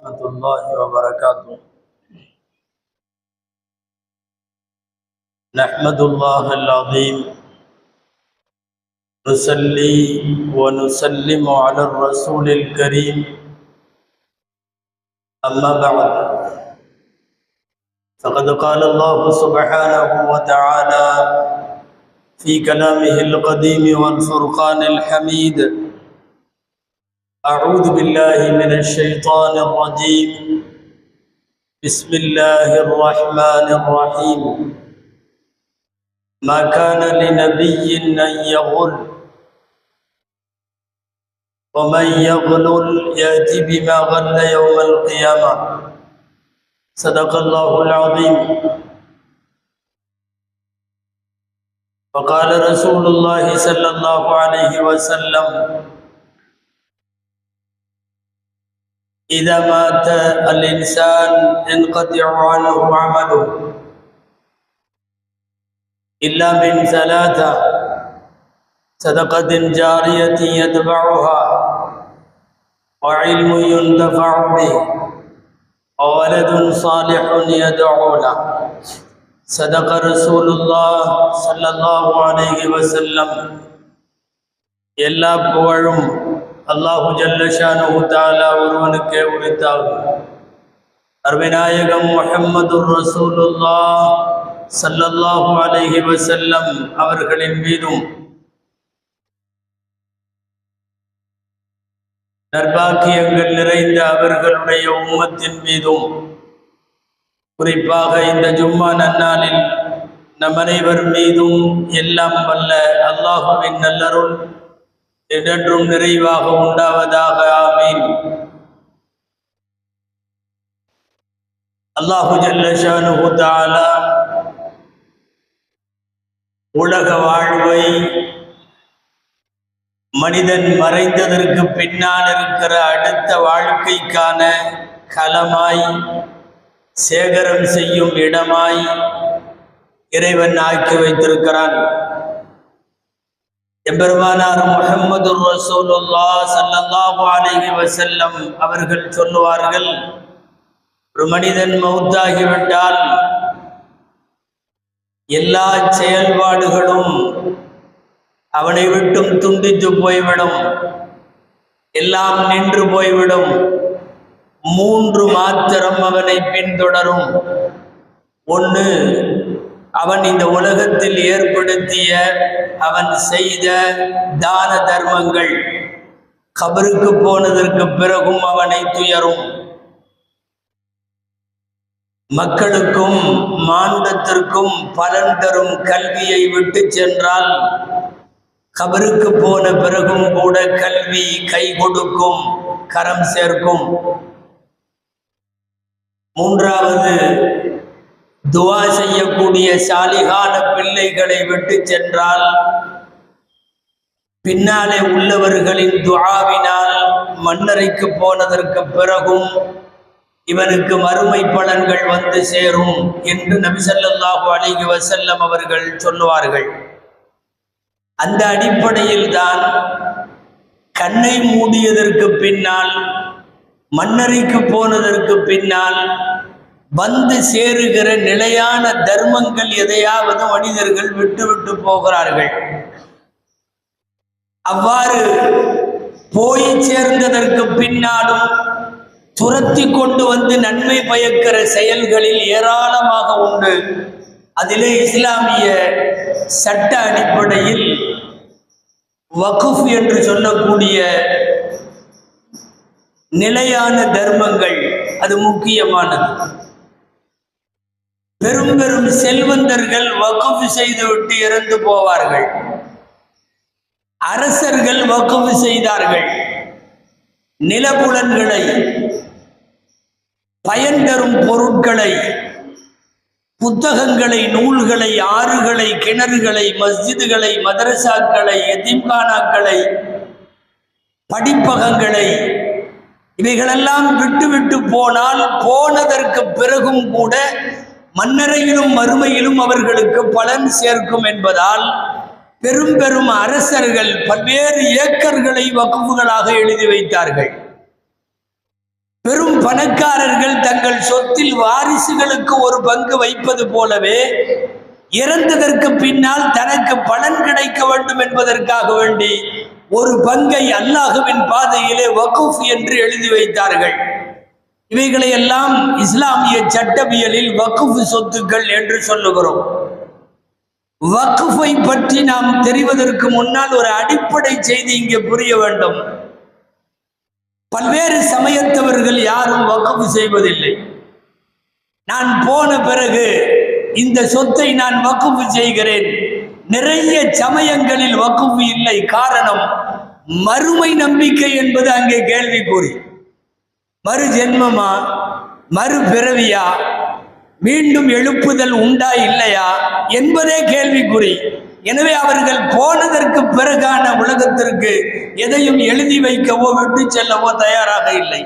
ورحمة الله وبركاته. نحمد الله العظيم نصلي ونسلم على الرسول الكريم أما بعد فقد قال الله سبحانه وتعالى في كلامه القديم والفرقان الحميد: أعوذ بالله من الشيطان الرجيم. بسم الله الرحمن الرحيم. ما كان لنبي أن يغل ومن يغلل يأتي بما غل يوم القيامة. صدق الله العظيم. وقال رسول الله صلى الله عليه وسلم: إذا مات الإنسان انقطع عنه عمله إلا من ثلاثة: صدقة جارية يتبعها، وعلم ينتفع به، وولد صالح يدعو له. صدق رسول الله صلى الله عليه وسلم. எல்லா புகழும் அல்லாஹு ஜல்ல ஷானுஹு தஆலா ஒருவனுக்கே உரித்தாகும். அருமைநாயகம் முஹம்மதுர் ரசூலுல்லாஹ் ஸல்லல்லாஹு அலைஹி வஸல்லம் அவர்களின் மீதும், நற்பாக்கியங்கள் நிறைந்த அவர்களுடைய உம்மத்தின் மீதும், குறிப்பாக இந்த ஜும்மா நன்னாளில் நம் அனைவர் மீதும் எல்லாம் வல்ல அல்லாஹுவின் நல்லருள் என்றென்றும் நிறைவாக உண்டாவதாக. ஆமீன். அல்லாஹு ஜல்ல ஷானுஹு தஆலா உலக வாழ்வை மனிதன் மறைந்ததற்கு பின்னால் இருக்கிற அடுத்த வாழ்க்கைக்கான களமாய், சேகரம் செய்யும் இடமாய் இறைவன் ஆக்கி வைத்திருக்கிறான். எம்பெருமானார் முஹம்மதுர் ரசூலுல்லாஹ் ஸல்லல்லாஹு அலைஹி வஸல்லம் அவர்கள் சொல்லுவார்கள்: ஒரு மனிதன் மௌத்தாகிவிட்டால் எல்லா செயல்பாடுகளும் அவனை விட்டும் துண்டித்து போய்விடும், எல்லாம் நின்று போய்விடும். 3 மாத்திரம் அவனை பின்தொடரும். 1, அவன் இந்த உலகத்தில் ஏற்படுத்திய, அவன் செய்த தான தர்மங்கள் கபருக்கு போனதற்கு பிறகும் அவனை துயரும். மக்களுக்கும் மானுடத்திற்கும் பலன் தரும் கல்வியை விட்டு சென்றால் கபருக்கு போன பிறகும் கூட கல்வி கை கொடுக்கும், கரம் சேர்க்கும். 3வது, துஆ செய்யக்கூடிய சாலிகான பிள்ளைகளை விட்டு சென்றால் பின்னாலே உள்ளவர்களின் துஆவினால் மன்னரைக்கு போனதற்கு பிறகும் இவனுக்கு மறுமை பலன்கள் வந்து சேரும் என்று நபி ஸல்லல்லாஹு அலைஹி வஸல்லம் அவர்கள் சொல்லுவார்கள். அந்த அடிப்படையில் தான் கண்ணை மூடியதற்கு பின்னால், மன்னரைக்கு போனதற்கு பின்னால் வந்து சேருகிற நிலையான தர்மங்கள் எதையாவது மனிதர்கள் விட்டு போகிறார்கள். அவ்வாறு போய் சேர்ந்ததற்கு பின்னாலும் துரத்தி கொண்டு வந்து நன்மை பயக்கிற செயல்களில் ஏராளமாக உண்டு. அதிலே இஸ்லாமிய சட்ட அடிப்படையில் வக்ஃப் என்று சொல்லக்கூடிய நிலையான தர்மங்கள் அது முக்கியமானது. பெரும் பெரும் செல்வந்தர்கள் வக்ஃப் செய்துவிட்டு இறந்து போவார்கள். அரசர்கள் வக்ஃப் செய்தார்கள். நிலபுலன்களை, பயன் தரும் பொருட்களை, புத்தகங்களை, நூல்களை, ஆறுகளை, கிணறுகளை, மஸ்ஜிதுகளை, மதரசாக்களை, எத்தீம்கானாக்களை, படிப்பகங்களை, இவைகளெல்லாம் விட்டு போனால் போனதற்கு பிறகும் கூட மன்னரையிலும் மறுமையிலும் அவர்களுக்கு பலன் சேர்க்கும் என்பதால் பெரும் பெரும் அரசர்கள் பல்வேறு ஏக்கர்களை வக்ஃபுகளாக எழுதி வைத்தார்கள். பெரும் பணக்காரர்கள் தங்கள் சொத்தில் வாரிசுகளுக்கு ஒரு பங்கு வைப்பது போலவே இறந்ததற்கு பின்னால் தனக்கு பலன் கிடைக்க வேண்டும் என்பதற்காக வேண்டி ஒரு பங்கை அல்லாஹ்வின் பாதையிலே வக்ஃப் என்று எழுதி வைத்தார்கள். இவைகளை எல்லாம் இஸ்லாமிய சட்டவியலில் வக்ஃப் சொத்துக்கள் என்று சொல்லுகிறோம். வக்ஃபை பற்றி நாம் தெரிவதற்கு முன்னால் ஒரு அடிப்படை செய்தி இங்கே புரிய வேண்டும். பல்வேறு சமயத்தவர்கள் யாரும் வக்ஃப் செய்வதில்லை. நான் போன பிறகு இந்த சொத்தை நான் வக்ஃப் செய்கிறேன். நிறைய சமயங்களில் வக்ஃப் இல்லை. காரணம், மறுமை நம்பிக்கை என்பது அங்கே கேள்விக்குறி. மறு ஜென்மமா, மறு பிறவியா, மீண்டும் எழுப்புதல் உண்டா இல்லையா என்பதே கேள்விக்குறி. எனவே அவர்கள் போனதற்கு பிறகான உலகத்திற்கு எதையும் எழுதி வைக்கவோ விட்டு செல்லவோ தயாராக இல்லை.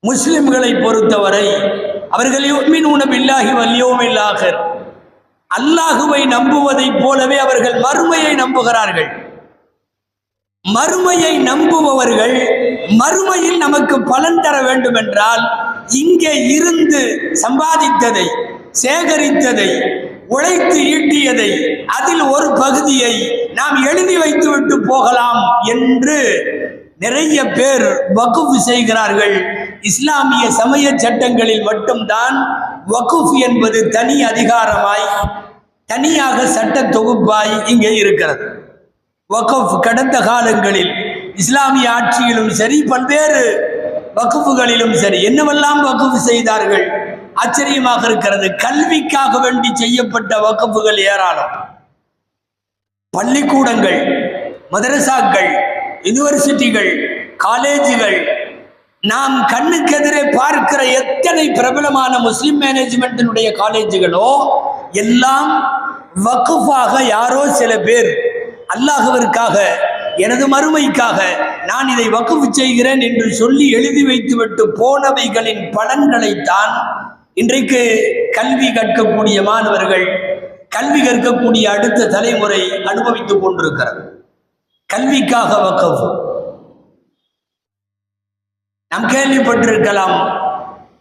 முஸ்லிம்களை பொறுத்தவரை அவர்கள் யுமினூன பில்லாஹி வல் யௌமில் ஆகிர், அல்லாஹுவை நம்புவதைப் போலவே அவர்கள் மறுமையை நம்புகிறார்கள். மறுமையை நம்புபவர்கள் மறுமையில் நமக்கு பலன் தர வேண்டும் என்றால் இங்கே இருந்து சம்பாதித்ததை, சேகரித்ததை, உழைத்து ஈட்டியதை, அதில் ஒரு பகுதியை நாம் எழுதி வைத்துவிட்டு போகலாம் என்று நிறைய பேர் வக்ஃப் செய்கிறார்கள். இஸ்லாமிய சமய சட்டங்களில் மட்டும்தான் வக்ஃப் என்பது தனி அதிகாரமாய், தனியாக சட்ட தொகுப்பாய் இங்கே இருக்கிறது. வக்ஃப் கடந்த காலங்களில் இஸ்லாமிய ஆட்சியிலும் சரி, பல்வேறு வக்ஃபுகளிலும் சரி என்னவெல்லாம் வக்ஃப் செய்தார்கள். ஆச்சரியமாக இருக்கிறது. கல்விக்காக வேண்டி செய்யப்பட்ட வக்ஃபுகள் ஏராளம். பள்ளிக்கூடங்கள், மதரசாக்கள், யூனிவர்சிட்டிகள், காலேஜுகள், நாம் கண்ணுக்கெதிரே பார்க்கிற எத்தனை பிரபலமான முஸ்லிம் மேனேஜ்மெண்டினுடைய காலேஜுகளோ எல்லாம் வக்ஃபாக யாரோ சில பேர் அல்லாஹ்விற்காக, எனது மறுமைக்காக நான் இதை வக்ஃப் செய்கிறேன் என்று சொல்லி எழுதி வைத்துவிட்டு போனவைகளின் பலன்களைத்தான் இன்றைக்கு கல்வி கற்கக்கூடிய மாணவர்கள், கல்வி கற்கக்கூடிய அடுத்த தலைமுறை அனுபவித்துக் கொண்டிருக்கிறது. கல்விக்காக வக்ஃப் நாம் கேள்விப்பட்டிருக்கலாம்.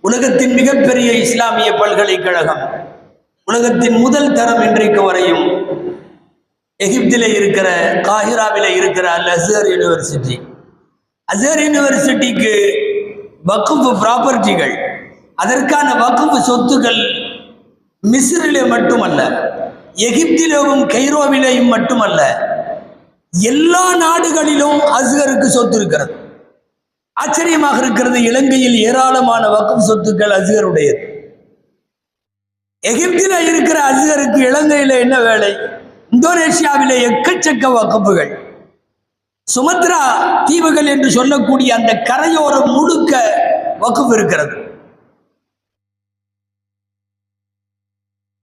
உலகத்தின் மிகப்பெரிய இஸ்லாமிய பல்கலைக்கழகம், உலகத்தின் முதல் தரம் இன்றைக்கு வரையும் எகிப்தில் இருக்கிற காஹிராவில் இருக்கிற அல் அஸ்ஹர் யூனிவர்சிட்டி. அஸ்ஹர் யூனிவர்சிட்டிக்கு வக்ஃப் ப்ராப்பர்ட்டிகள், அதற்கான வக்ஃப் சொத்துக்கள் மிஸ்ரிலே மட்டுமல்ல, எகிப்திலும் கைரோவிலேயும் மட்டுமல்ல, எல்லா நாடுகளிலும் அஸ்ஹருக்கு சொத்து இருக்கிறது. ஆச்சரியமாக இருக்கிறது. இலங்கையில் ஏராளமான வக்ஃப் சொத்துக்கள் அஸ்ஹருடையது. எகிப்தில் இருக்கிற அஸ்ஹருக்கு இலங்கையில் என்ன வேலை? இந்தோனேஷியாவிலே எக்கச்சக்க வக்ஃபுகள். சுமத்ரா தீவுகள் என்று சொல்லக்கூடிய அந்த கரையோரம் முழுக்க வக்ஃப் இருக்கிறது.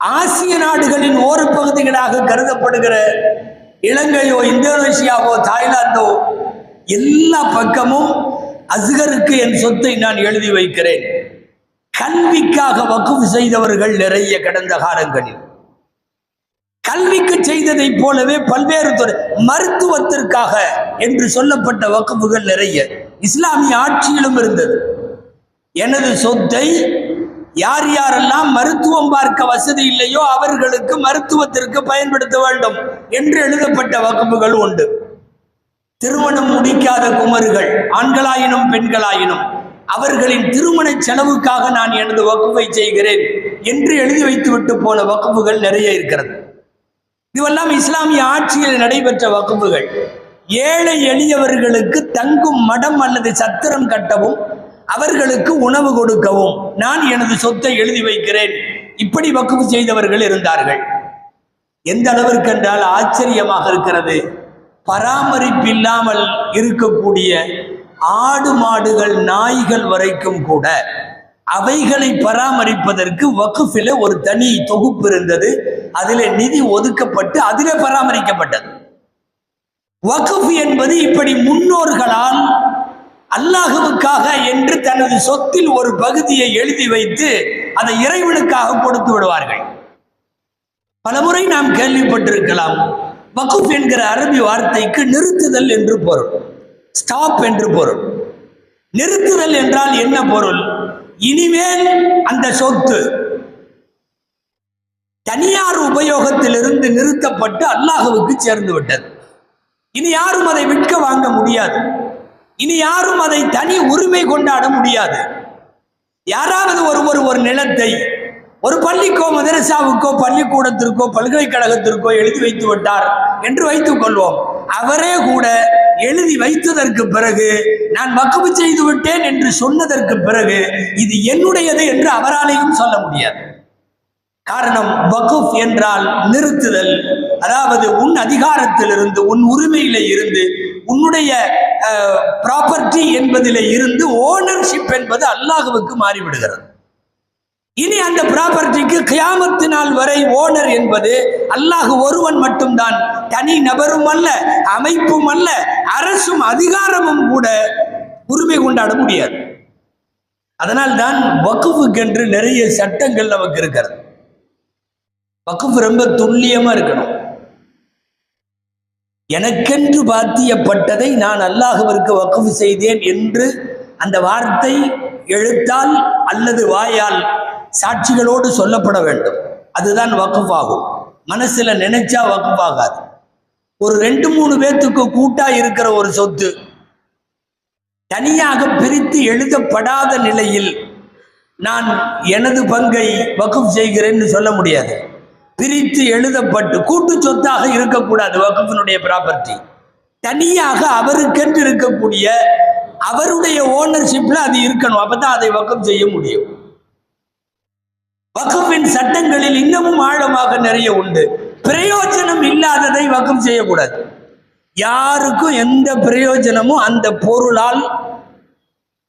ஆசிய நாடுகளின் ஓர பகுதிகளாக கருதப்படுகிற இலங்கையோ, இந்தோனேஷியாவோ, தாய்லாந்தோ எல்லா பக்கமும் அஸ்ஹருக்கு என் சொத்தை நான் எழுதி வைக்கிறேன். கல்விக்காக வக்ஃப் செய்தவர்கள் நிறைய. கடந்த காலங்களில் கல்விக்கு செய்ததை போலவே பல்வேறு துறை, மருத்துவத்திற்காக என்று சொல்லப்பட்ட வக்ஃபுகள் நிறைய இஸ்லாமிய ஆட்சியிலும் இருந்தது. எனது சொத்தை யார் யாரெல்லாம் மருத்துவம் பார்க்க வசதி இல்லையோ அவர்களுக்கு மருத்துவத்திற்கு பயன்படுத்த வேண்டும் என்று எழுதப்பட்ட வக்ஃபுகள் உண்டு. திருமணம் முடிக்காத குமர்கள், ஆண்களாயினும் பெண்களாயினும், அவர்களின் திருமண செலவுக்காக நான் எனது வக்ஃபை செய்கிறேன் என்று எழுதி வைத்துவிட்டு போன வக்ஃபுகள் நிறைய இருக்கிறது. இதுவெல்லாம் இஸ்லாமிய ஆட்சியில் நடைபெற்ற வக்ஃபுகள். ஏழை எளியவர்களுக்கு தங்கும் மடம் அல்லது சத்திரம் கட்டவும், அவர்களுக்கு உணவு கொடுக்கவும் நான் எனது சொத்தை எழுதி வைக்கிறேன். இப்படி வக்ஃப் செய்தவர்கள் இருந்தார்கள். எந்த அளவிற்கு என்றால் ஆச்சரியமாக இருக்கிறது. பராமரிப்பில்லாமல் இருக்கக்கூடிய ஆடு, மாடுகள், நாய்கள் வரைக்கும் கூட அவைகளை பராமரிப்பதற்கு வக்ஃபிலே ஒரு தனி தொகுப்பு இருந்தது. அதிலே நிதி ஒதுக்கப்பட்டு அதிலே பராமரிக்கப்பட்டது. வக்ஃப் என்பது இப்படி முன்னோர்களால் அல்லாஹ்வுக்காக என்று தனது சொத்தில் ஒரு பகுதியை எழுதி வைத்து அதை இறைவனுக்காக கொடுத்து விடுவார்கள். பலமுறை நாம் கேள்விப்பட்டிருக்கலாம். வக்ஃப் என்கிற அரபி வார்த்தைக்கு நிறுத்துதல் என்று பொருள், ஸ்டாப் என்று பொருள். நிறுத்துதல் என்றால் என்ன பொருள்? இனிமேல் அந்த சொத்து தனியார் உபயோகத்திலிருந்து நிறுத்தப்பட்டு அல்லாஹ்வுக்கு சேர்ந்து விட்டது. இனி யாரும் அதை விற்க வாங்க முடியாது. இனி யாரும் அதை தனி உரிமை கொண்டாட முடியாது. யாராவது ஒருவர் ஒரு நிலத்தை ஒரு பள்ளிக்கோ மதரசாவுக்கோ பள்ளிக்கூடத்திற்கோ பல்கலைக்கழகத்திற்கோ எழுதி வைத்து விட்டார் என்று வைத்துக் கொள்வோம். அவரே கூட எழுதி வைத்ததற்கு பிறகு நான் வக்ஃப் செய்து விட்டேன் என்று சொன்னதற்கு பிறகு இது என்னுடையது என்று அவராலையும் சொல்ல முடியாது. காரணம், வக்ஃப் என்றால் நிறுத்துதல். அதாவது உன் அதிகாரத்திலிருந்து, உன் உரிமையில இருந்து, உன்னுடைய ப்ராப்பர்ட்டி என்பதிலே இருந்து ஓனர்ஷிப் என்பது அல்லாஹ்வுக்கு மாறிவிடுகிறது. இனி அந்த ப்ராப்பர்ட்டிக்கு கியாமத்து நாள் வரை ஓனர் என்பது அல்லாஹ் ஒருவன் மட்டும்தான். தனி நபரும் அல்ல, அமைப்பும் அல்ல, அரசும் அதிகாரமும் கூட உரிமை கொண்டாட முடியாது. அதனால்தான் வக்ஃபுக்கென்று நிறைய சட்டங்கள் நமக்கு இருக்கிறது. வக்ஃப் ரொம்ப துல்லியமா இருக்கணும். எனக்கென்று பாத்தியப்பட்டதை நான் அல்லாஹ்விற்கு வக்ஃப் செய்தேன் என்று அந்த வார்த்தை எழுத்தால் அல்லது வாயால் சாட்சிகளோடு சொல்லப்பட வேண்டும். அதுதான் வக்ஃப் ஆகும். மனசுல நினைச்சா வக்ஃப் ஆகாது. ஒரு 2-3 பேத்துக்கு கூட்டா இருக்கிற ஒரு சொத்து தனியாக பிரித்து எழுதப்படாத நிலையில் நான் எனது பங்கை வக்ஃப் செய்கிறேன்னு சொல்ல முடியாது. பிரித்து எழுதப்பட்டு கூட்டு சொத்தாக இருக்கக்கூடாது. வக்ஃபினுடைய ப்ராப்பர்ட்டி தனியாக அவருக்கென்று இருக்கக்கூடிய அவருடைய ஓனர்ஷிப்ல அது இருக்கணும். அப்பதான் அதை வக்ஃப் செய்ய முடியும். வக்ஃபின் சட்டங்களில் இன்னமும் ஆழமாக நிறைய உண்டு. பிரயோஜனம் இல்லாததை வக்ஃப் செய்யக்கூடாது. யாருக்கும் எந்த பிரயோஜனமும் அந்த பொருளால்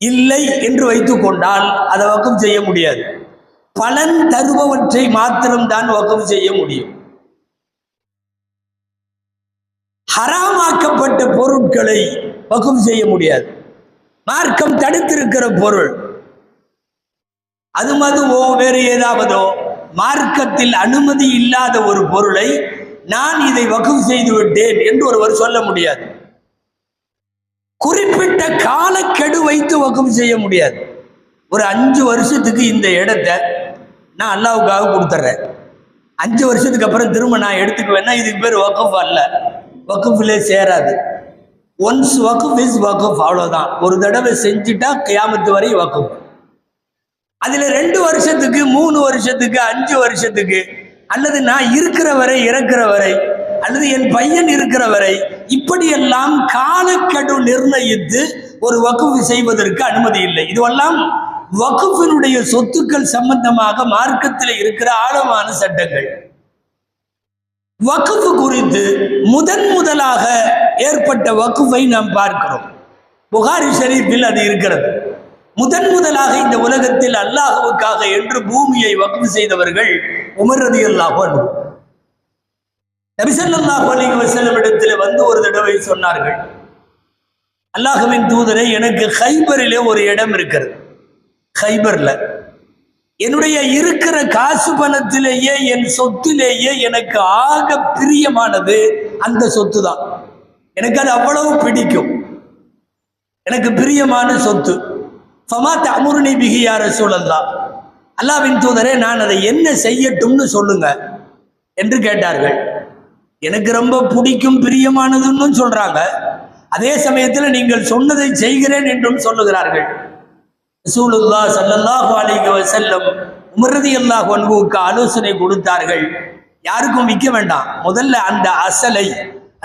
இல்லை என்று வைத்துக் கொண்டால் அதை வக்ஃப் செய்ய முடியாது. பலன் தருபவற்றை மாத்திரம்தான் வக்ஃப் செய்ய முடியும். ஹராமாக்கப்பட்ட பொருட்களை வக்ஃப் செய்ய முடியாது. மார்க்கம் தடுத்திருக்கிற பொருள், அது மதுவோ வேறு ஏதாவதோ, மார்க்கத்தில் அனுமதி இல்லாத ஒரு பொருளை நான் இதை வக்ஃப் செய்து விட்டேன் என்று ஒருவர் சொல்ல முடியாது. குறிப்பிட்ட காலக்கெடு வைத்து வக்ஃப் செய்ய முடியாது. ஒரு 5 வருஷத்துக்கு இந்த இடத்தை நான் அல்லாஹ்வுக்காக கொடுத்துட்றேன், 5 வருஷத்துக்கு அப்புறம் திரும்ப நான் எடுத்துக்குவேன்னா இதுக்கு பேர் வக்ஃப் அல்ல, வக்ஃபிலே சேராது. ஒன்ஸ் வக்ஃப் இஸ் வக்ஃப், அவ்வளோதான். ஒரு தடவை செஞ்சுட்டா கியாமத்து வரை வக்ஃப். அதில் 2 வருஷத்துக்கு 3 வருஷத்துக்கு 5 வருஷத்துக்கு அல்லது நான் இருக்கிற வரை இறக்கிற வரை அல்லது என் பையன் இருக்கிற வரை இப்படியெல்லாம் காலக்கெடு நிர்ணயித்து ஒரு வக்ஃப் செய்வதற்கு அனுமதி இல்லை. இதுவெல்லாம் வக்ஃபினுடைய சொத்துக்கள் சம்பந்தமாக மார்க்கத்தில் இருக்கிற ஆழமான சட்டங்கள். வக்ஃப் குறித்து முதலாக ஏற்பட்ட வக்ஃபை நாம் பார்க்கிறோம். புகாரி ஷரீஃபில் அது இருக்கிறது. முதலாக இந்த உலகத்தில் அல்லாஹ்வுக்காக என்று பூமியை வக்ஃப் செய்தவர்கள் உமர் ரலியல்லாஹு அன்ஹு. நபி ஸல்லல்லாஹு அலைஹி வஸல்லம் இடத்தில் வந்து ஒரு தடவை சொன்னார்கள், அல்லாஹ்வின் தூதரே, எனக்கு கைபரிலே ஒரு இடம் இருக்கிறது. கைபர்ல என்னுடைய இருக்கிற காசு பணத்திலேயே என் சொத்திலேயே எனக்கு ஆக பிரியமானது அந்த சொத்து தான். எனக்கு அது அவ்வளவு பிடிக்கும், எனக்கு பிரியமான சொத்து. ஃபமா தஅமுருனி பிஹி யா ரசூலல்லாஹ், அல்லாஹ்வின் தூதரே, நான் அதை என்ன செய்யட்டும்னு சொல்லுங்க என்று கேட்டார்கள். எனக்கு ரொம்ப பிடிக்கும் பிரியமானதுன்னு சொல்றாங்க, அதே சமயத்தில் நீங்கள் சொன்னதை செய்கிறேன் என்றும் சொல்லுகிறார்கள். ரசூலுல்லாஹ் ஸல்லல்லாஹு அலைஹி வஸல்லம் உமர் ரலியல்லாஹு அன்ஹுவுக்கு ஆலோசனை கொடுத்தார்கள். யாருக்கும் விற்க வேண்டாம், முதல்ல அந்த அசலை,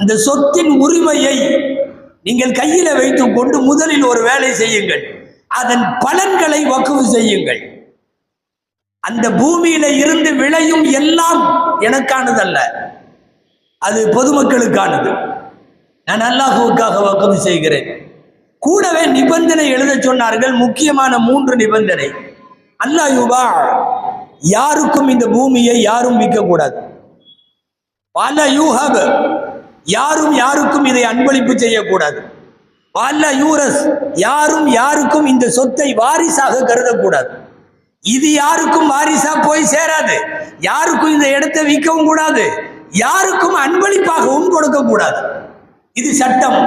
அந்த சொத்தின் உரிமையை நீங்கள் கையில வைத்துக் கொண்டு முதலில் ஒரு வேலை செய்யுங்கள், அதன் பலன்களை வக்ஃப் செய்யுங்கள். அந்த பூமியில இருந்து விளையும் எல்லாம் எனக்கானதல்ல, அது பொதுமக்களுக்கானது. நான் அல்லாஹ்வுக்காக வக்ஃப் செய்கிறேன். கூடவே நிபந்தனை எழுத சொன்னார்கள், முக்கியமான 3 நிபந்தனை. அல்லா யுபா, யாருக்கும் இந்த பூமியை யாரும் விற்கக்கூடாது. வலா யூஹப், யாரும் யாருக்கும் இதை அன்பளிப்பு செய்யக்கூடாது. வலா யூரஸ், யாரும் யாருக்கும் இந்த சொத்தை வாரிசாக கருதக்கூடாது. இது யாருக்கும் வாரிசா போய் சேராது. யாருக்கும் இந்த இடத்தை விற்கவும் கூடாது, யாருக்கும் அன்பளிப்பாகவும் கொடுக்க கூடாது. இது சட்டம்,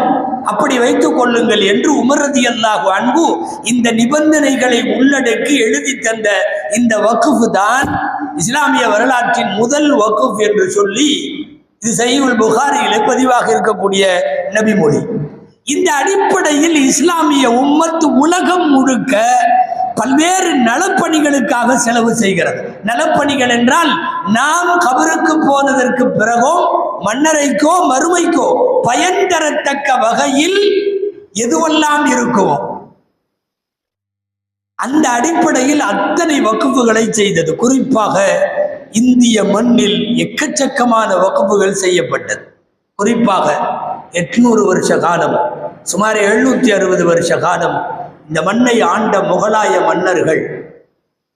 அப்படி வைத்துக் கொள்ளுங்கள் என்று உமர் ரலியல்லாஹு அன்ஹு இந்த நிபந்தனைகளை உள்ளடக்கி எழுதி தந்த இந்த வக்ஃப் தான் இஸ்லாமிய வரலாற்றின் முதல் வக்ஃப் என்று சொல்லி இது சஹீஹுல் புகாரியிலே பதிவாக இருக்கக்கூடிய நபிமொழி. இந்த அடிப்படையில் இஸ்லாமிய உம்மத்து உலகம் முழுக்க பல்வேறு நலப்பணிகளுக்காக செலவு செய்கிறது. நலப்பணிகள் என்றால் நாம் கபருக்கு போனதற்கு பிறகோ மன்னரைக்கோ மறுமைக்கோ பயன் தரத்தக்க வகையில் எதுவெல்லாம் இருக்குமோ அந்த அடிப்படையில் அத்தனை வக்ஃபுகளை செய்தது. குறிப்பாக இந்திய மண்ணில் எக்கச்சக்கமான வக்ஃபுகள் செய்யப்பட்டது. குறிப்பாக 800 வருஷ காலம், சுமார் 760 வருஷ காலம் இந்த மண்ணை ஆண்ட முகலாய மன்னர்கள்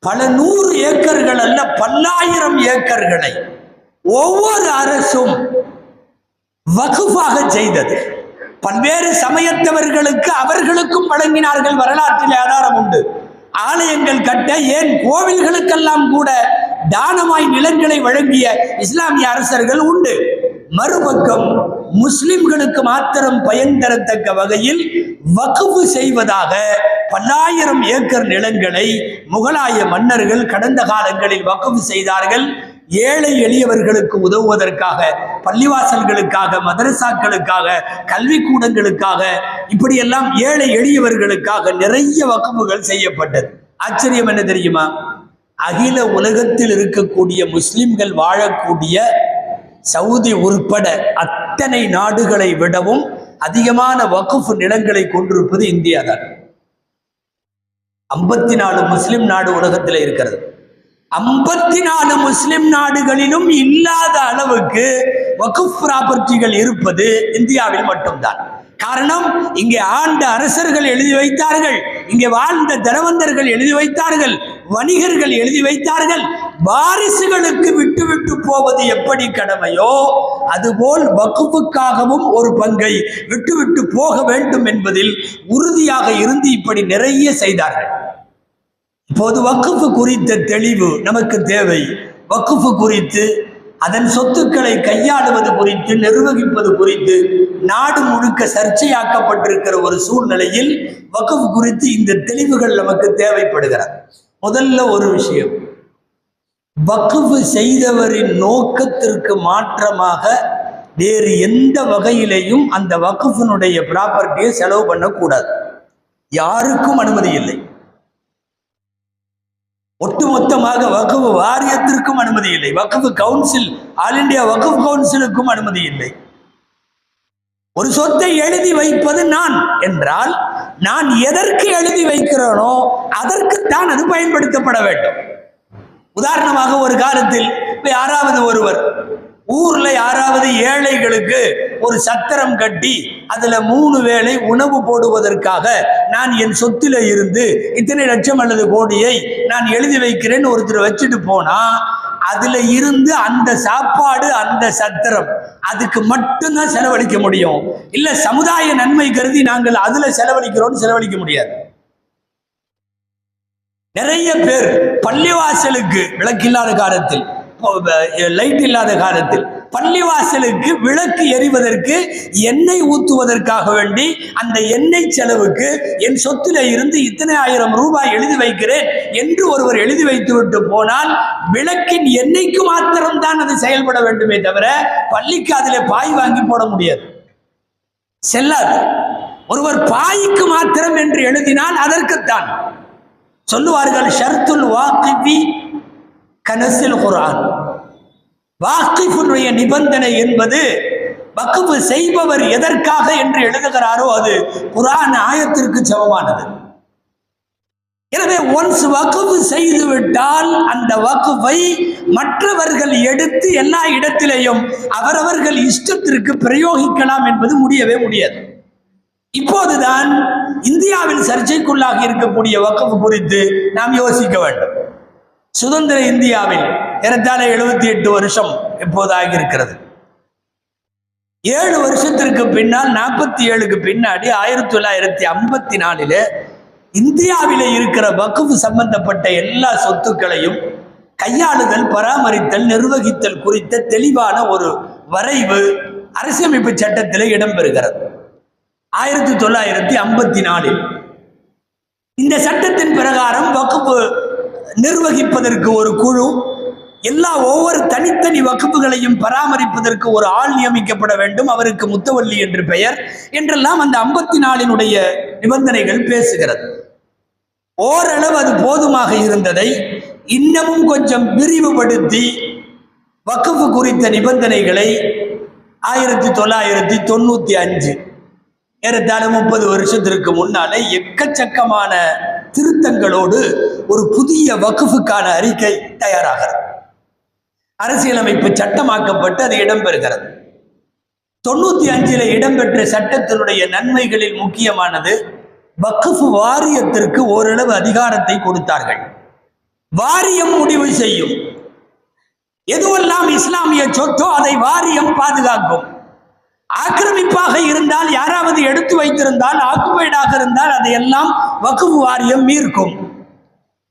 பல 100 ஏக்கர்கள் அல்ல, பல்லாயிரம் ஏக்கர்களை ஒவ்வொரு அரசும் வக்ஃபாக செய்தது. பல்வேறு சமயத்தவர்களுக்கு அவர்களுக்கும் வழங்கினார்கள். வரலாற்றில் ஆதாரம் உண்டு. ஆலயங்கள் கட்ட, ஏன் கோவில்களுக்கெல்லாம் கூட தானமாய் நிலங்களை வழங்கிய இஸ்லாமிய அரசர்கள் உண்டு. மறுபக்கம் முஸ்லிம்களுக்கு மாத்திரம் பயன் தரத்தக்க வகையில் வக்ஃப் செய்வதாக பல்லாயிரம் ஏக்கர் நிலங்களை முகலாய மன்னர்கள் கடந்த காலங்களில் வக்ஃப் செய்தார்கள். ஏழை எளியவர்களுக்கு உதவுவதற்காக, பள்ளிவாசல்களுக்காக, மதரசாக்களுக்காக, கல்விக்கூடங்களுக்காக, இப்படியெல்லாம் ஏழை எளியவர்களுக்காக நிறைய வக்ஃபுகள் செய்யப்பட்டது. ஆச்சரியம் என்ன தெரியுமா? அகில உலகத்தில் இருக்கக்கூடிய முஸ்லிம்கள் வாழக்கூடிய சவுதி உட்பட அத்தனை நாடுகளை விடவும் அதிகமான வக்ஃப் நிலங்களை கொண்டிருப்பது இந்தியா தான். 54 முஸ்லிம் நாடு உலகத்தில் இருக்கிறது. 54 முஸ்லிம் நாடுகளிலும் இல்லாத அளவுக்கு வக்ஃப் ப்ராப்பர்ட்டிகள் இருப்பது இந்தியாவில் மட்டும்தான். காரணம், இங்கே ஆண்ட அரசர்கள் எழுதி வைத்தார்கள், இங்கே வாழ்ந்த தனவந்தர்கள் எழுதி வைத்தார்கள், வணிகர்கள் எழுதி வைத்தார்கள். வாரிசுகளுக்கு விட்டு விட்டு போவது எப்படி கடமையோ அதுபோல் வக்ஃபுக்காகவும் ஒரு பங்கை விட்டு விட்டு போக வேண்டும் என்பதில் உறுதியாக இருந்து இப்படி நிறைய செய்தார்கள். இப்போது வக்ஃப் குறித்த தெளிவு நமக்கு தேவை. வக்ஃப் குறித்து, அதன் சொத்துக்களை கையாளுவது குறித்து, நிர்வகிப்பது குறித்து நாடு முழுக்க சர்ச்சையாக்கப்பட்டிருக்கிற ஒரு சூழ்நிலையில் வக்ஃப் குறித்து இந்த தெளிவுகள் நமக்கு தேவைப்படுகிறது. முதல்ல ஒரு விஷயம், வக்ஃப் செய்தவரின் நோக்கத்திற்கு மாற்றமாக வேறு எந்த வகையிலையும் அந்த வக்ஃபினுடைய ப்ராப்பர்ட்டியை செலவு பண்ணக்கூடாது. யாருக்கும் அனுமதி இல்லை. ஒட்டுமொத்தமாக வக்ஃப் வாரியத்திற்கும் அனுமதி இல்லை. வக்ஃப் கவுன்சில், ஆல் இந்தியா வக்ஃப் கவுன்சிலுக்கும் அனுமதி இல்லை. ஒரு சொத்தை எழுதி வைப்பது நான் என்றால், நான் எதற்கு எழுதி வைக்கிறேனோ அதற்குத்தான் அது பயன்படுத்தப்பட வேண்டும். உதாரணமாக, ஒரு காலத்தில் யாராவது ஒருவர் ஊர்ல யாராவது ஏழைகளுக்கு ஒரு சத்திரம் கட்டி அதுல 3 வேளை உணவு போடுவதற்காக நான் என் சொத்துல இருந்து இத்தனை லட்சம் அல்லது கோடியை நான் எழுதி வைக்கிறேன் ஒருத்தர் வச்சுட்டு போனா, அதுல இருந்து அந்த சாப்பாடு, அந்த சத்திரம், அதுக்கு மட்டும்தான் செலவழிக்க முடியும். இல்ல சமுதாய நன்மை கருதி நாங்கள் அதுல செலவழிக்கிறோம், செலவழிக்க முடியாது. நிறைய பேர் பள்ளிவாசலுக்கு விளக்கில்லாத காலத்தில், லைட் இல்லாத காலத்தில் பள்ளிவாசலுக்கு விளக்கு எரிவதற்கு எண்ணெய் ஊற்றுவதற்காக வேண்டி அந்த எண்ணெய் செலவுக்கு என் சொத்துல இருந்து இத்தனை ஆயிரம் ரூபாய் எழுதி வைக்கிறேன் என்று ஒருவர் எழுதி வைத்து விட்டு போனால், விளக்கின் எண்ணெய்க்கு மாத்திரம்தான் அது செயல்பட வேண்டுமே தவிர பள்ளிக்கு அதில் பாய் வாங்கி போட முடியாது, செல்லாது. ஒருவர் பாய்க்கு மாத்திரம் என்று எழுதினால் அதற்குத்தான் சொல்லுவார்கள், ஷர்த்துல் வாக்கிஃபி கனஸில் குர்ஆன். வாக்கிஃபுடைய நிபந்தனை என்பது வக்ஃப் செய்பவர் எதற்காக என்று எழுதுகிறாரோ அது குர்ஆன் ஆயத்திற்கு சமமானது. எனவே ஒன்ஸ் வக்ஃப் செய்து விட்டால் அந்த வக்ஃபை மற்றவர்கள் எடுத்து எல்லா இடத்திலேயும் அவரவர்கள் இஷ்டத்திற்கு பிரயோகிக்கலாம் என்பது முடியவே முடியாது. இப்போதுதான் இந்தியாவில் சர்ச்சைக்குள்ளாக இருக்கக்கூடிய வக்ஃப் குறித்து நாம் யோசிக்க வேண்டும். சுதந்திர இந்தியாவில் ஏறத்தாழ 78 வருஷம் எப்போது ஆகியிருக்கிறது. 7 வருஷத்திற்கு பின்னால் 47க்கு பின்னாடி 1954 இந்தியாவிலே இருக்கிற வக்ஃப் சம்பந்தப்பட்ட எல்லா சொத்துக்களையும் கையாளுதல், பராமரித்தல், நிர்வகித்தல் குறித்த தெளிவான ஒரு வரைவு அரசியலமைப்பு சட்டத்தில் இடம்பெறுகிறது 1954. இந்த சட்டத்தின் பிரகாரம் வக்ஃப் நிர்வகிப்பதற்கு ஒரு குழு, ஒவ்வொரு தனித்தனி வக்ஃபுகளையும் பராமரிப்பதற்கு ஒரு ஆள் நியமிக்கப்பட வேண்டும், அவருக்கு முத்தவல்லி என்று பெயர் என்றெல்லாம் அந்த 54 நிபந்தனைகள் பேசுகிறது. ஓரளவு அது போதுமாக இருந்ததை இன்னமும் கொஞ்சம் விரிவுபடுத்தி வக்ஃப் குறித்த நிபந்தனைகளை 1995, ஏறத்தாழ 30 வருஷத்திற்கு முன்னாலே எக்கச்சக்கமான திருத்தங்களோடு ஒரு புதிய வக்ஃபுக்கான அறிக்கை தயாராகிறது. அரசியலமைப்பு சட்டமாக்கப்பட்டு அது இடம்பெறுகிறது. 95 இடம்பெற்ற சட்டத்தினுடைய நன்மைகளில் முக்கியமானது வக்ஃப் வாரியத்திற்கு ஓரளவு அதிகாரத்தை கொடுத்தார்கள். வாரியம் முடிவு செய்யும், எதுவெல்லாம் இஸ்லாமிய சொத்தோ அதை வாரியம் பாதுகாக்கும். ஆக்கிரமிப்பாக இருந்தால், யாராவது எடுத்து வைத்திருந்தால், ஆக்குபைடாக இருந்தால் அதையெல்லாம் வக்ஃப் வாரியம் மீட்கும்.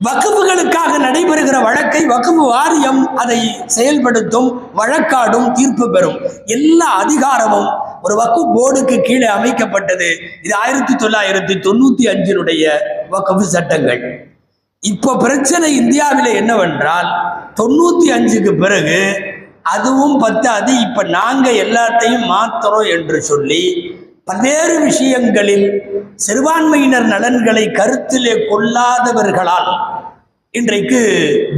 வக்ஃபுகளுக்காக நடைபெறுகிற வழக்கை வக்ஃப் வாரியம் அதை செயல்படுத்தும், வழக்காடும், தீர்ப்பு பெறும். எல்லா அதிகாரமும் ஒரு வக்ஃப் போர்டுக்கு கீழே அமைக்கப்பட்டது. இது 1995 வக்ஃப் சட்டங்கள். இப்போ பிரச்சனை இந்தியாவில் என்னவென்றால், 95க்கு பிறகு அதுவும் பத்தாது, இப்ப நாங்க எல்லாத்தையும் மாத்துறோம் என்று சொல்லி பல்வேறு விஷயங்களில் சிறுபான்மையினர் நலன்களை கருத்திலே கொள்ளாதவர்களால் இன்றைக்கு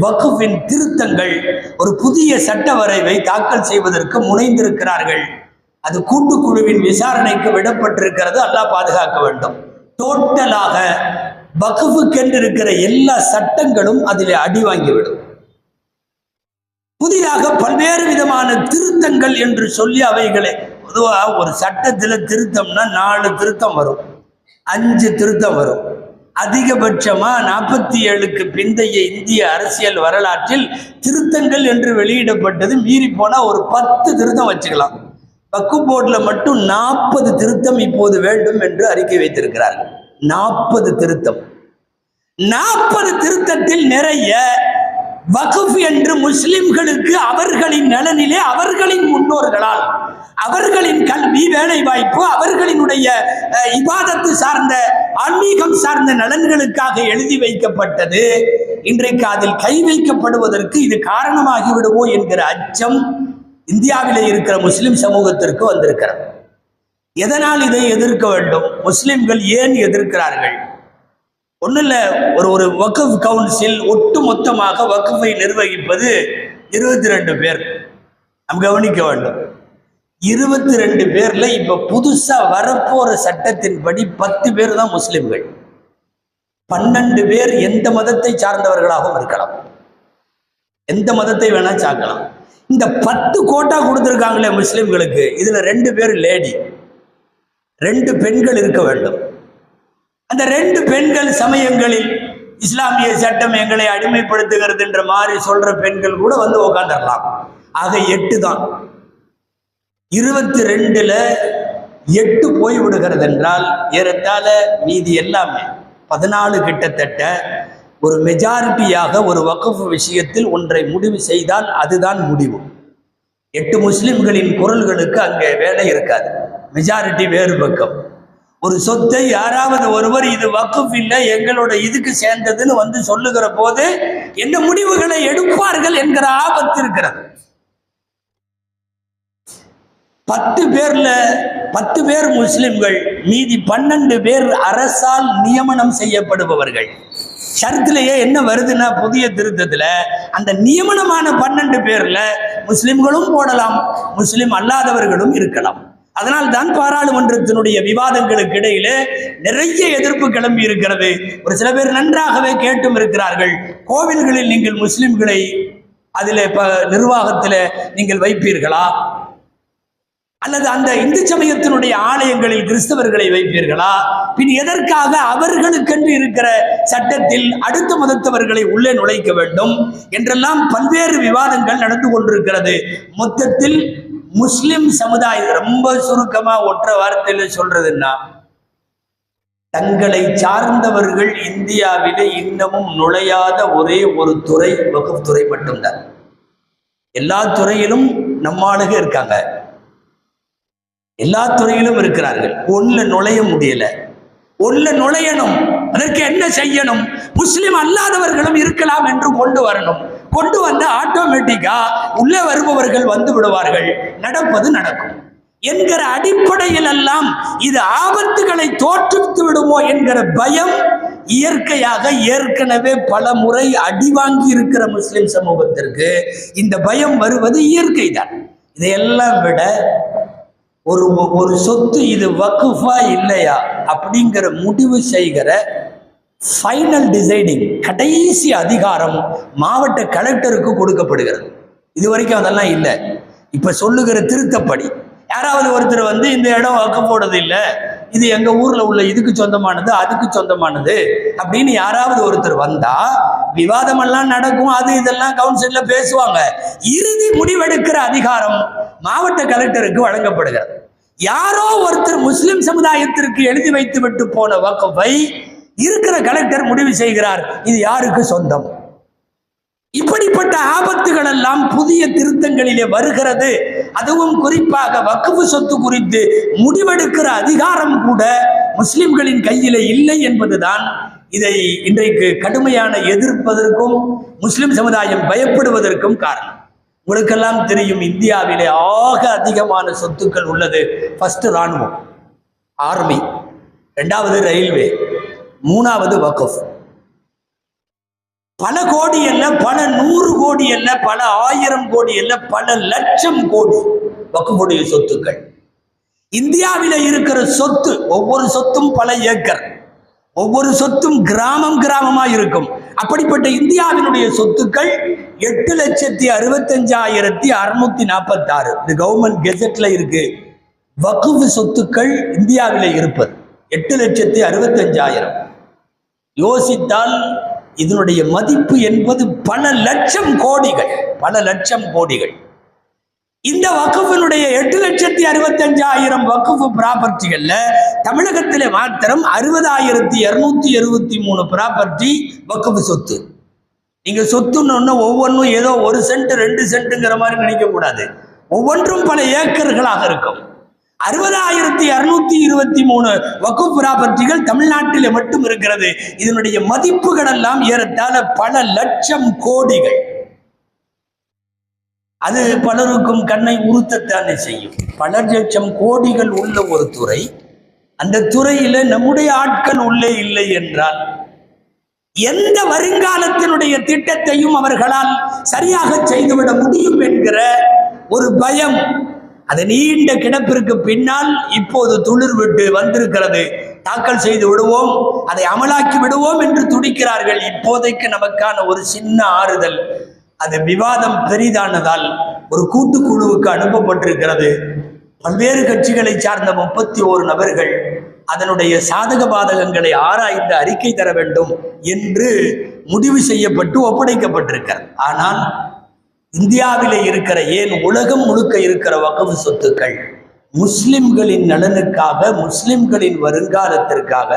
வக்ஃபின் திருத்தங்கள் ஒரு புதிய சட்ட வரைவை தாக்கல் செய்வதற்கு முனைந்திருக்கிறார்கள். அது கூட்டுக்குழுவின் விசாரணைக்கு விடப்பட்டிருக்கிறது. அல்லாஹ் பாதுகாக்க வேண்டும். டோட்டலாக வக்ஃபுக்கென்று இருக்கிற எல்லா சட்டங்களும் அதில் அடி வாங்கிவிடும். புதிதாக பல்வேறு விதமான திருத்தங்கள் என்று சொல்லி அவைகளை, பொதுவாக ஒரு சட்டத்தில் திருத்தம்னா 4 திருத்தம் வரும், 5 திருத்தம் வரும். அதிகபட்சமா 47க்கு பிந்தைய இந்திய அரசியல் வரலாற்றில் திருத்தங்கள் என்று வெளியிடப்பட்டது மீறி போனா ஒரு 10 திருத்தம் வச்சுக்கலாம். வக்ஃப் போர்டில் மட்டும் 40 திருத்தம் இப்போது வேண்டும் என்று அறிக்கை வைத்திருக்கிறார்கள். 40 திருத்தம். 40 திருத்தத்தில் நிறைய வக்ஃப் என்று முஸ்லிம்களுக்கு அவர்களின் நலனிலே அவர்களின் முன்னோர்களால் அவர்களின் கல்வி, வேலை வாய்ப்பு, அவர்களினுடைய இபாதத்து சார்ந்த, ஆன்மீகம் சார்ந்த நலன்களுக்காக எழுதி வைக்கப்பட்டது. இன்றைக்கு அதில் கை வைக்கப்படுவதற்கு இது காரணமாகிவிடுமோ என்கிற அச்சம் இந்தியாவிலே இருக்கிற முஸ்லிம் சமூகத்திற்கு வந்திருக்கிறது. எதனால் இதை எதிர்க்க வேண்டும்? முஸ்லிம்கள் ஏன் எதிர்க்கிறார்கள்? ஒன்றும் இல்லை, ஒரு வக்ஃப் கவுன்சில் ஒட்டு மொத்தமாக வக்ஃபை நிர்வகிப்பது 22 பேர். நாம் கவனிக்க வேண்டும். 22 பேர்ல இப்ப புதுசா வரப்போற சட்டத்தின்படி 10 பேர் தான் முஸ்லிம்கள். 12 பேர் எந்த மதத்தை சார்ந்தவர்களாகவும் இருக்கலாம், எந்த மதத்தை வேணா சாக்கலாம். இந்த 10 கோட்டா கொடுத்திருக்காங்களே முஸ்லிம்களுக்கு, இதுல 2 பேர் லேடி, 2 பெண்கள் இருக்க வேண்டும். அந்த 2 பெண்கள் சமயங்களில் இஸ்லாமிய சட்டம் எங்களை அடிமைப்படுத்துகிறது என்ற மாதிரி சொல்ற பெண்கள் கூட வந்து உட்காந்துடலாம். ஆக 8 தான். 22ல் 8 போய் விடுகிறது என்றால் ஏறத்தாழ மீதி எல்லாமே 14 கிட்டத்தட்ட ஒரு மெஜாரிட்டியாக ஒரு வக்ஃப் விஷயத்தில் ஒன்றை முடிவு செய்தால் அதுதான் முடிவு. 8 முஸ்லிம்களின் குரல்களுக்கு அங்கே வேலை இருக்காது. மெஜாரிட்டி வேறு பக்கம். ஒரு சொத்தை யாராவது ஒருவர் இது வக்ஃப் இல்லை, எங்களோட இதுக்கு சேர்ந்ததுன்னு வந்து சொல்லுகிற போது என்ன முடிவுகளை எடுப்பார்கள் என்கிற ஆபத்து இருக்கிறது. 10 பேர்ல 10 பேர் முஸ்லிம்கள், மீதி 12 பேர் அரசால் நியமனம் செய்யப்படுபவர்கள். ஷரத்திலேயே என்ன வருதுன்னா, புதிய திருத்தத்துல அந்த நியமனமான 12 பேர்ல முஸ்லிம்களும் போடலாம், முஸ்லிம் அல்லாதவர்களும் இருக்கலாம். அதனால் தான் பாராளுமன்றத்தினுடைய விவாதங்களுக்கு இடையிலே நிறைய எதிர்ப்பு கிளம்பி இருக்கிறது. ஒரு சில பேர் நன்றாகவே கேட்டும் இருக்கிறார்கள், கோவில்களில் நீங்கள் முஸ்லிம்களை அதில் நிர்வாகத்தில் நீங்கள் வைப்பீர்களா, அல்லது அந்த இந்து சமயத்தினுடைய ஆலயங்களில் கிறிஸ்தவர்களை வைப்பீர்களா, பின் எதற்காக அவர்களுக்கென்று இருக்கிற சட்டத்தில் அடுத்த மதத்தவர்களை உள்ளே நுழைக்க வேண்டும் என்றெல்லாம் பல்வேறு விவாதங்கள் நடந்து கொண்டிருக்கிறது. மொத்தத்தில் முஸ்லிம் சமுதாயம், ரொம்ப சுருக்கமா ஒற்றை வார்த்தையில சொல்றதுன்னா, தங்களை சார்ந்தவர்கள் இந்தியாவிலே இன்னமும் நுழையாத ஒரே ஒரு துறை வக்ஃப் துறை மட்டும்தான். எல்லா துறையிலும் நம்மாளுக இருக்காங்க. எல்லா துறையிலும் இருக்கிறார்கள். ஒண்ணுல நுழைய முடியல, ஒண்ணுல நுழையணும். அதற்கு என்ன செய்யணும்? முஸ்லிம் அல்லாதவர்களும் இருக்கலாம் என்று கொண்டு வரணும். கொண்டு வந்த ஆட்டோமேட்டிக்கா உள்ளே வருபவர்கள் வந்து விடுவார்கள், நடப்பது நடக்கும் என்கிற அடிப்படையில் எல்லாம் இது ஆபத்துகளை தோற்றுவித்து விடுமோ என்கிற பயம் இயற்கையாக ஏற்கனவே பல முறை அடி வாங்கி இருக்கிற முஸ்லிம் சமூகத்திற்கு இந்த பயம் வருவது இயற்கை தான். இதையெல்லாம் விட ஒரு சொத்து இது வக்குஃபா இல்லையா அப்படிங்கிற முடிவு செய்கிற ஃபைனல் டிசைடிங் கடைசி அதிகாரம் மாவட்ட கலெக்டருக்கு கொடுக்கப்படுகிறது. இதுவரைக்கும் அதெல்லாம் இல்லை. இப்ப சொல்லுகிற திருத்தப்படி யாராவது ஒருத்தர் வந்து இந்த இடம் வக்குஃபோடது இல்லை, இது எங்க ஊர்ல உள்ள இதுக்கு சொந்தமானது, அதுக்கு சொந்தமானது அப்படின்னு யாராவது ஒருத்தர் வந்தா விவாதம் எல்லாம் நடக்கும். அது இதெல்லாம் கவுன்சில்ல பேசுவாங்க. இறுதி முடிவெடுக்கிற அதிகாரம் மாவட்ட கலெக்டருக்கு வழங்கப்படுகிறது. யாரோ ஒருத்தர் முஸ்லிம் சமுதாயத்திற்கு எழுதி வைத்து விட்டு போன வக்ஃபை இருக்கிற கலெக்டர் முடிவு செய்கிறார் இது யாருக்கு சொந்தம். இப்படிப்பட்ட ஆபத்துகள் எல்லாம் புதிய திருத்தங்களிலே வருகிறது. அதுவும் குறிப்பாக வக்ஃப் சொத்து குறித்து முடிவெடுக்கிற அதிகாரம் கூட முஸ்லிம்களின் கையில இல்லை என்பதுதான் இதை இன்றைக்கு கடுமையான எதிர்ப்பதற்கும் முஸ்லிம் சமுதாயம் பயப்படுவதற்கும் காரணம். உங்களுக்கெல்லாம் தெரியும், இந்தியாவிலே ஆக அதிகமான சொத்துக்கள் உள்ளது. ஃபர்ஸ்ட் ராணுவம், ஆர்மி, இரண்டாவது ரயில்வே, மூணாவது வக்ஃப். பல கோடி அல்ல, பல 100 கோடி அல்ல, பல 1000 கோடி அல்ல, பல லட்சம் கோடி வக்ஃபுடைய சொத்துக்கள். இந்தியாவில இருக்கிற சொத்து, ஒவ்வொரு சொத்தும் பல ஏக்கர், ஒவ்வொரு சொத்தும் கிராமம் கிராமமா இருக்கும். அப்படிப்பட்ட இந்தியாவினுடைய சொத்துக்கள் 8,65,646 இது கவர்மெண்ட் கெசட்ல இருக்கு. வக்ஃப் சொத்துக்கள் இந்தியாவில இருப்பது 8,65,000. யோசித்தால் இதனுடைய மதிப்பு என்பது பல லட்சம் கோடிகள், பல லட்சம் கோடிகள். இந்த வக்ஃபினுடைய 8,65,000 வக்ஃப் ப்ராப்பர்ட்டிகள்ல தமிழகத்திலே மாத்திரம் 60,273 ப்ராப்பர்ட்டி வக்ஃப் சொத்து. நீங்க சொத்துன்னு ஒவ்வொன்றும் ஏதோ 1 சென்ட் 2 சென்ட்டுங்கிற மாதிரி நினைக்க கூடாது. ஒவ்வொன்றும் பல ஏக்கர்களாக இருக்கும். 60,223 வக்ஃப் ப்ராப்பர்ட்டிகள் தமிழ்நாட்டிலே மட்டும் இருக்கிறது. இதனுடைய மதிப்புகள் எல்லாம் ஏறத்தாழ பல லட்சம் கோடிகள். அது பலருக்கும் கண்ணை உறுத்தத்தானே செய்யும். பல லட்சம் கோடிகள் உள்ள ஒரு துறை, அந்த துறையில நம்முடைய ஆட்கள் உள்ளே இல்லை என்றால் எந்த வருங்காலத்தினுடைய திட்டத்தையும் அவர்களால் சரியாக செய்துவிட முடியும் என்கிற ஒரு பயம், அது நீண்ட கிடப்பிற்கு பின்னால் இப்போது துளிர் விட்டு வந்திருக்கிறது. தாக்கல் செய்து விடுவோம், அதை அமலாக்கி விடுவோம் என்று துடிக்கிறார்கள். இப்போதைக்கு நமக்கான ஒரு சின்ன ஆறுதல், அது விவாதம் பெரிதானதால் ஒரு கூட்டுக்குழுவுக்கு அனுப்பப்பட்டிருக்கிறது. பல்வேறு கட்சிகளை சார்ந்த 31 நபர்கள் அதனுடைய சாதக பாதகங்களை ஆராய்ந்து அறிக்கை தர வேண்டும் என்று முடிவு செய்யப்பட்டு ஒப்படைக்கப்பட்டிருக்கிறது. ஆனால் இந்தியாவிலே இருக்கிற, ஏன் உலகம் முழுக்க இருக்கிற வக்ஃப் சொத்துக்கள் முஸ்லிம்களின் நலனுக்காக, முஸ்லிம்களின் வருங்காலத்திற்காக,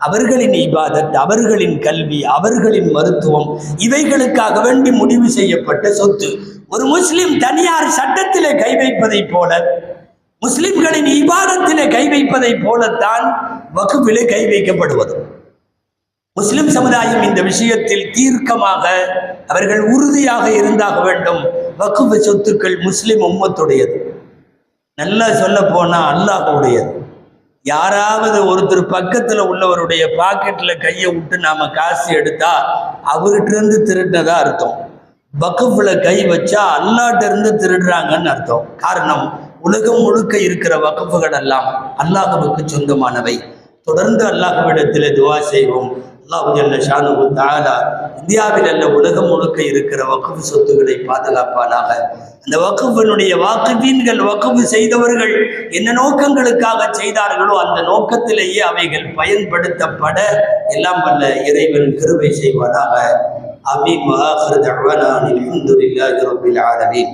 அவர்களின் இபாதத், அவர்களின் கல்வி, அவர்களின் மருத்துவம், இவைகளுக்காக வேண்டி முடிவு செய்யப்பட்ட சொத்து. ஒரு முஸ்லிம் தனியார் சட்டத்திலே கை வைப்பதை போல, முஸ்லிம்களின் இபாதத்திலே கை வைப்பதை போலத்தான் வக்ஃபிலே கை வைக்கப்படுவது. முஸ்லிம் சமுதாயம் இந்த விஷயத்தில் தீர்க்கமாக அவர்கள் உறுதியாக இருந்தாக வேண்டும். வக்ஃப் சொத்துக்கள் முஸ்லிம் உம்மத்துடையது. நல்லா சொல்ல போனா அல்லாஹ்வுடையது. யாராவது ஒருத்தர் பக்கத்துல உள்ளவருடைய பாக்கெட்ல கையை விட்டு நாம காசு எடுத்தா அவர்கிட்ட இருந்து திருடினதா அர்த்தம். வக்ஃப்ல கை வச்சா அல்லாஹ்ட்ட இருந்து திருடுறாங்கன்னு அர்த்தம். காரணம், உலகம் முழுக்க இருக்கிற வக்ஃபுகள் எல்லாம் அல்லாஹ்வுக்கு சொந்தமானவை. தொடர்ந்து அல்லாஹ்விடத்தில் துஆ செய்வோம். அல்லாஹ் ஜல்ல ஷானுஹு தஆலா இந்தியாவில் அல்ல உலகம் முழுக்க இருக்கிற வக்ஃப் சொத்துக்களை பாதுகாப்பானாக. அந்த வக்ஃபினுடைய வாக்கிபீன்கள், வக்ஃப் செய்தவர்கள் என்ன நோக்கங்களுக்காக செய்தார்களோ அந்த நோக்கத்திலேயே அவைகள் பயன்படுத்தப்பட எல்லாம் வல்ல இறைவன் கிருபை செய்வானாக. ஆமீன். வ ஆகிரு தஅவானா அல்ஹம்துலில்லாஹி ரப்பில் ஆலமீன்.